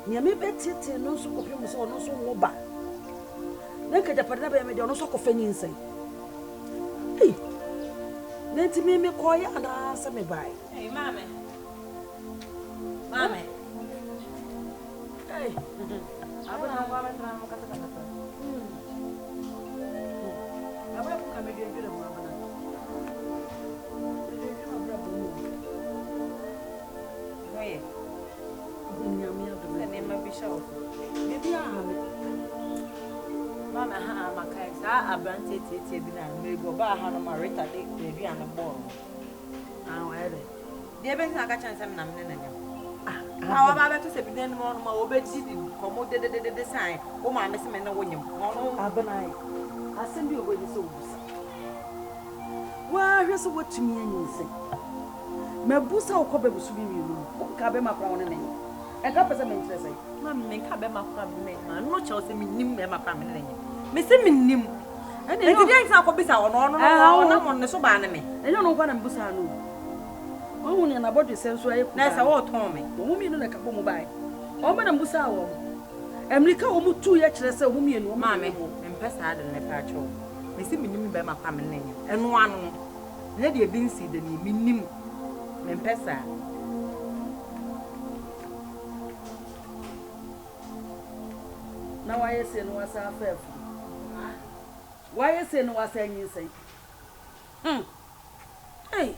Nya me betete no so kopem so no so wo ba. Na ka japade na be me de no so kofani nsai. Hey. Nenti me koy ana sa me bai. Hey mama. Mama. Hey. Abana ngwa me tra mo kata. Aba ku ka me de jure mo abana. Oye. Nyamia do me Ne ma bi shawo. Bibi aha me. Mama ha makai sa abrante tete bi na me go ba ha no ma reta de bi an ball. Ah, where? De ben sa ka chance me na me na nyam. Ah, wa ba to se bi den mo no ma obedi di komo de sign. O ma me se me na wonyam. No Abana asem bi obodi so obusa. Wa hwese wotumi anyinse. Mabusa ukobe busu bi mi no. Ka be makra wona nan. E ka pese me ntrese. Mama me ka be makra me ma no che o se me nim me makra me na nyam. Me se me nim. E di den sa ko bisa ono na mo ne so ba ne me. Enyo no kwa na mbusa no. Ohu ne na body senso ayeku. Na se wo ton me. Omu mi no na ka bomu bai. O me na mbusa wo. Amerika omu tu ye kire se omu mi no. Mama me mpesa ade ne pa cho. Me se me nim be makra me na nyam. Eno ano. Ne de bi nsi de me nim. Me mpesa. Na wa yese no wasa afafu. Wa yese no wasa anyinse. Hey.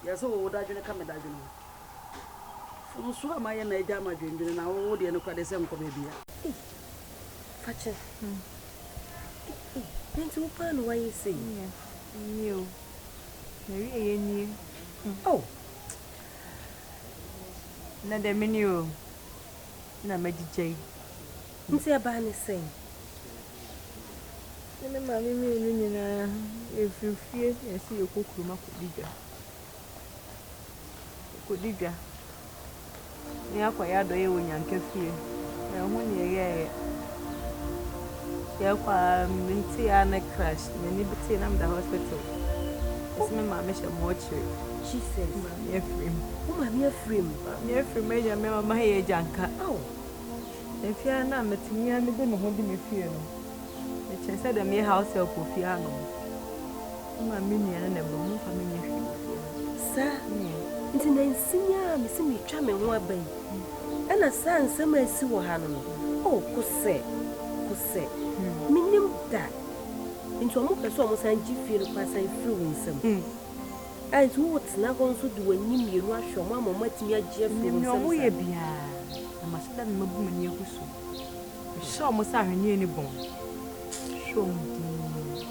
Yaso wo dadwene ka me dadwene. Funsu amaye na eja madwendwene na wo de no kwade se mko bebia. Fache. Nti wo pa no wa yese. Yo. Mary eni. Oh. Na de menu. Na medijay. Nti aba ne sen. Ne mama mi enu nyina efifie esi yokokuruma kodidwa. Ni akwa ya do ye wonyanka fie. Na ho ne ye ya kwa minti ya na crash. Ni biti na mda hospital. Esi me mama she mochiri. Jesus. Mama Efrim. Mama Efrim. Mama Efrim ya me mama ye janka. Oh. Efia na metimia me de me ho de me fie no. E chense de me house help ofia no. Mama mi ni na bo mu fa me ni fie. Sa. Nti na nsinya me se me twa me ho aban. Ana sa nsem asi wo ha no. Oh, kose. Minim da. Nti omo pese omo san gi fie no pa san firi wo nsem. Ai tu wo tna go nso de wani miru ahwe omo amama timi agye firi wo nsem. Omo ye bia. Na masida me mabu mani agusu. Sho omo sa hwene ni bon. Sho ndi.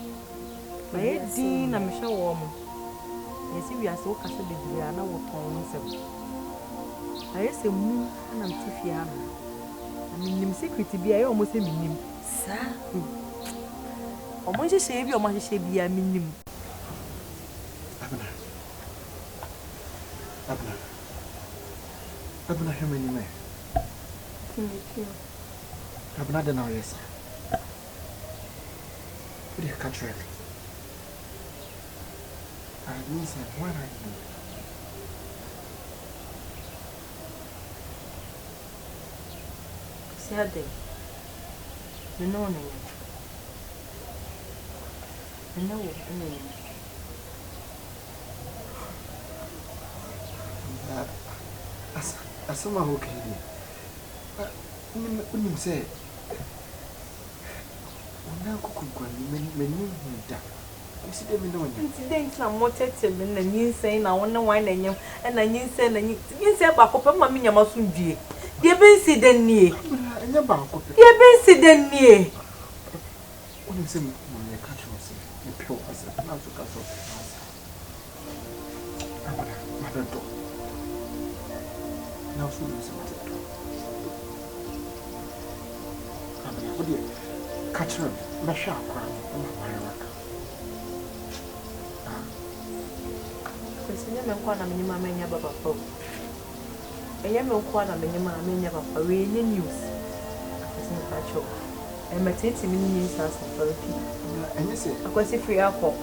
Ba ye din na me hwe wo omo. Yesi wi aso kase bebre ana wo ton nsem. Aye se mu na mtifia na. Minim secret bia ye omo se minim. Sa. Omo hye bi omo hye bia minim. Abna hemeni me. Abna de now yes. What you catch right? I mean say why not you? Sade. Me no. Asoma okay. Unim say. Una kukunkwa menu nda. Isi de me no nya. Incident na motete me na nyinsen na won wan na nyem na nyinsen na nyinsen ba kopa ma me nyama so ndue. De be incident nie. Enya ba kopa. De be incident nie. Unim say mo nya catch us. Me pure as na so ka so. Madam. Now so you say what do you catch her? Masha crown. Kwesinya me kwa na menyima menya baba po. Enya me kwa na menyima menya baba we nye news. Kwesinya ka cho. E matete me news as for repeat. Enya say akwesi free akọ.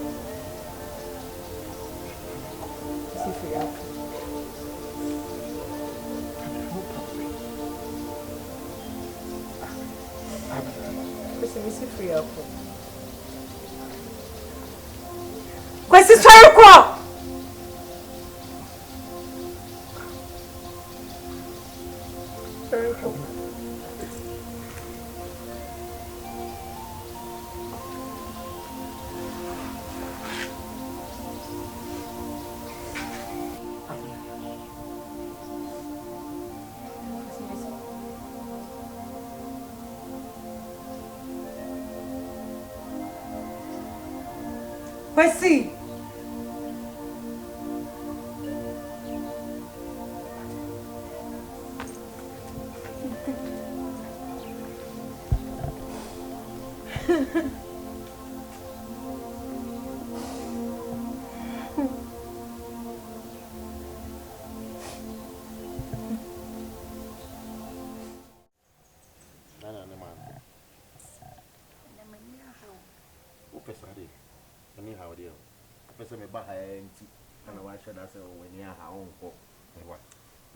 Si free akọ. Missy free up. Where's this fire? Kwesi. Anyhow, dear. Person me behind and I should have said when you are home.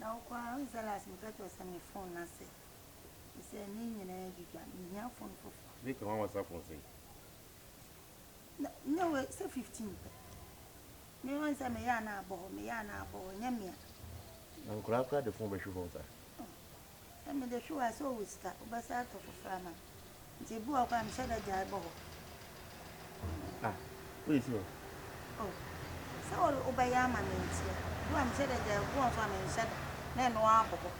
Now, why is the last me got to send me phone? I say, it's a name and a giga phone for. They can almost have one thing. No, it's a 15. Me once a Mayana boy, Yamia. And Clark had the phone by Shuvota. I mean, the shoe I saw with start, but out of a farmer. The book I'm sure that I bought. Ah, wait, you. Oh, so Obayama means here. Who I'm sure that they're one farmer and said, then no apple.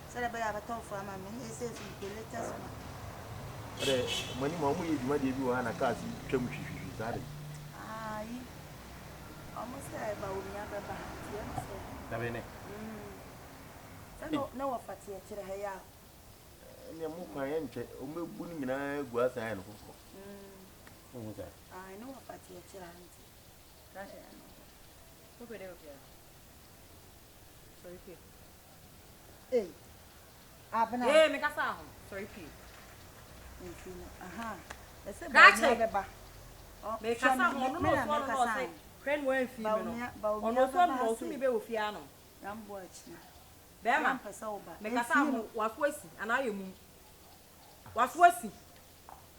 Said I have a tough farmer, and he says the latest one. Money, Mamma, you might be one a car, you can Aye, almost there about me. No, what fatty to the hair. And you move my entry, only putting in a glass and I know what fatty to the auntie. That's it. Who could Sorry, P. Hey, Abner. Hey, make us sound. Sorry, P. Aha. Let's Gotcha. Make us sound. Friend went female. On no son, also me be with Fiano. I'm watching. Bema, make us sound was wasting, and I am was wasting.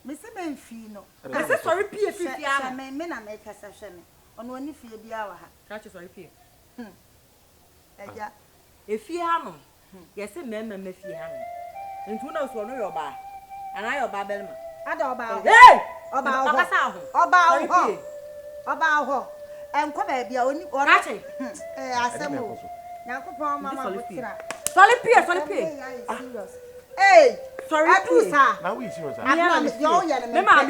Mr. Benfino. I said, sorry, P. If you are men, I make a session on one if you be our catch sorry, P. If you have yes, a man, and if you have and who knows what your bar, and I about Belma. I don't about about and come be only or nothing. I said, now, Mamma, solid P. Hey, sorry, I do, sir. Now we see what's Mamma,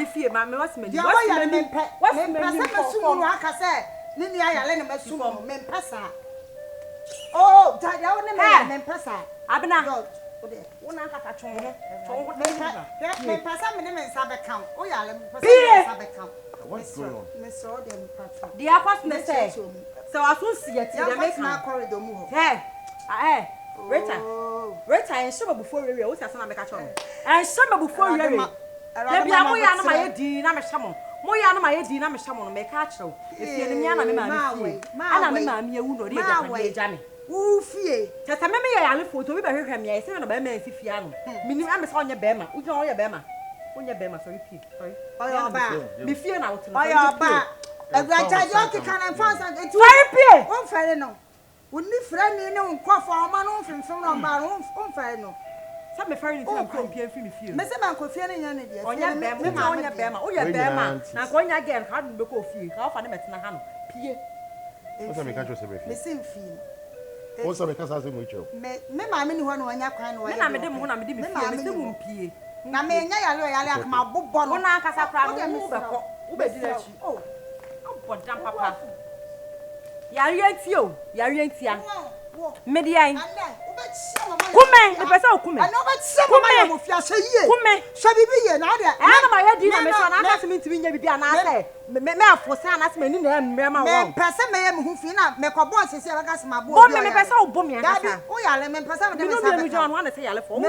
if you, my husband, what's the say? Nini, I let him assume men passa. Oh, that I men passa. I've not. One I got a chong. Men passa, men Sabacount. Oh, yeah, Sabacount. What's going on? Miss Odin, the apostle say. So I will see it. You make my corridor move. Hey, Rita, and summer before you always have some catch on. And summer before you. Let me have my dean, I'm a shaman. Moya, my dean, I'm a shaman, make catch. If you're the man, you would not jammy. Woofy. Just a memory I live for to be better than me. I say, I'm a man, if you are. Meaning, I'm a son, your bema. We know your bema. On your bema, sorry, sorry. Oh, your back. Be fear now. Oh, your back. A graduate can find something to repair. One fair no. Wouldn't be friendly no cough for a man on from my own fair no. Some be fair to come here from you. Mr. Manco feeling on your bema, on your bema, oh, your bema. Now, going again, hardly look of you. How far met in a hand. Pierre. What's a mechanical service? Missing fee. What's a mechanical with you? Me, I mean, one when you're crying, when I'm a dim, when I'm a dim, P. Now, may I like my book bon on our casa crowd. Oh, what damn papa. Yarientio, Yarientia. Median. Come, the person come. I know but some of your say, come, shall be here now. I my head dinner, I asked me to be near and I say, may for son as many name, Mamma, person may who feel not make a boss is I got my boy, me person, Bummy, oh, yeah, let me person, you don't want to say, I left for me,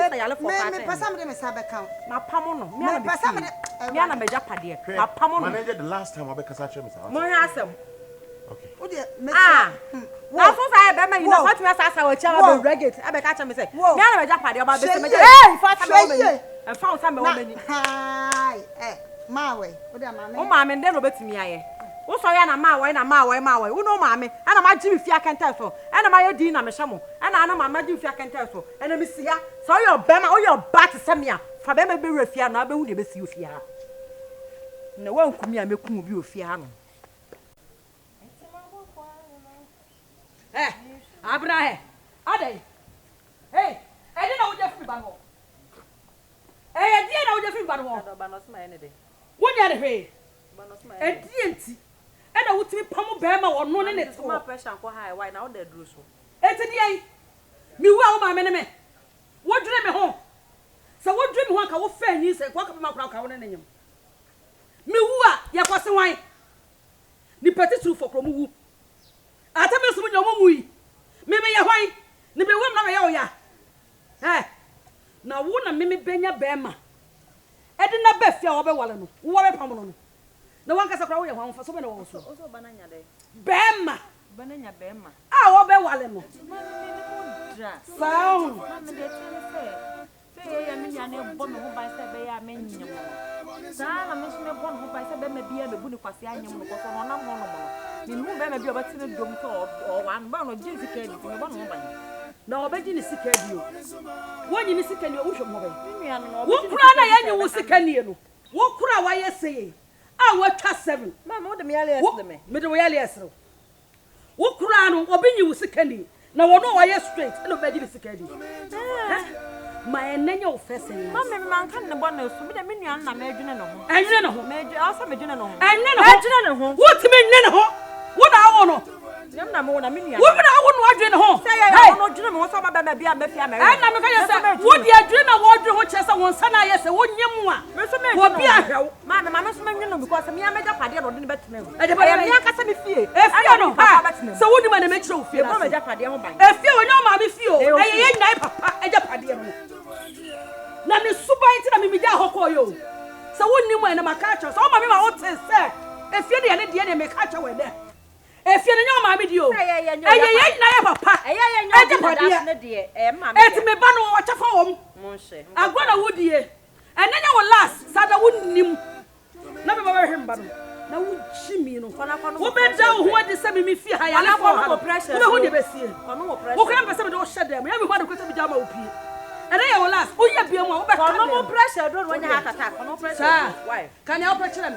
person, them is have account. My Pamono, me, person, Yana Majapa, my Pamono, the last time I because I chose myself. Okay. Ah, now for I you know what we are our child reggae. I be catch me say. Me na me japa dey about be say me. Hey, and found some woman. Hi, Mawe. What am I? Oh, mamma, and then obey me. What's I am my way, and my way, my way. Who know, mammy, and I'm Jimmy Fia can tell so, and my Dina Meshamo, and I know my Jimmy Fia can tell so, and I miss ya. So your Bama or your bat is Samia, for them be refia, and I will never see you fear. No one could me and make you fear. Eh, Abraham. Ade. Hey, I didn't know what you're feeling. Hey, I didn't know what you're feeling. Banos my any day. One year away. Banos my A DNT. And I would see Pamo Bama or no in it. My pressure for high. Why now they do so? It's a day. Me well, my enemy. What dream home? So what dream one can offend you? Say, walk up my crown in him. Me who ya was the wine. The petty truth for Cromu. I tell me some of your mummy. Maybe your wife. Maybe woman, ya. Eh, now wouldn't Mimi Benya Bema. I did not bet your overwhelming. What a pound. No one can supply one for someone also. Also, banana day. Bema. Banana Bema. Ah, overwhelming. Sound. Say, I mean, I never born who by say, I mean, Sam, I mentioned a born who by say, maybe a good Quasian, because on a monomono. You know, maybe about to do or one bone of Jesus came from one woman. Now, Betty is sick of you. When you sick and your ocean mobile. What cry and you will sick and you? What cry, why you say? I will trust 7. Mamma, the merely middle yes. What cry or be you sick and you? Now, I know I am straight. No, Betty is sick and you. My name of Fessin. Mamma, man can't the bonus to be a minion. I'm a general. And you know, Major, also a general. And then, what do you mean, what I want? What I wouldn't in home. Say, I don't know what's about baby. I'm a family. And I'm going to say, what do you dream of water which has one son? I say, what you want? What be a hell? Mamma, because I'm a made up idea or didn't bet me. I am not a fear. If I don't have so, what do you make sure feel? I'm a Japadia. If you know my feel, I ain't a Japadia. Now, the super into me, Hokoyo. So, wouldn't you when I'm a catcher? So, my own say, if you're the enemy, make catcher with that. If you know my video, I ain't papa. It's me ban watch a phone. I'm gonna would ye. And then I will last, so I wouldn't him. Never him, but now would she mean? Who bent down who had to send me fear? I am for pressure. No, who never see it. Who can ever don't shut them? Everybody could be down OP. And I will last. Oh, yeah, be a more pressure. Don't want to attack. No pressure. Why? Can you help a children?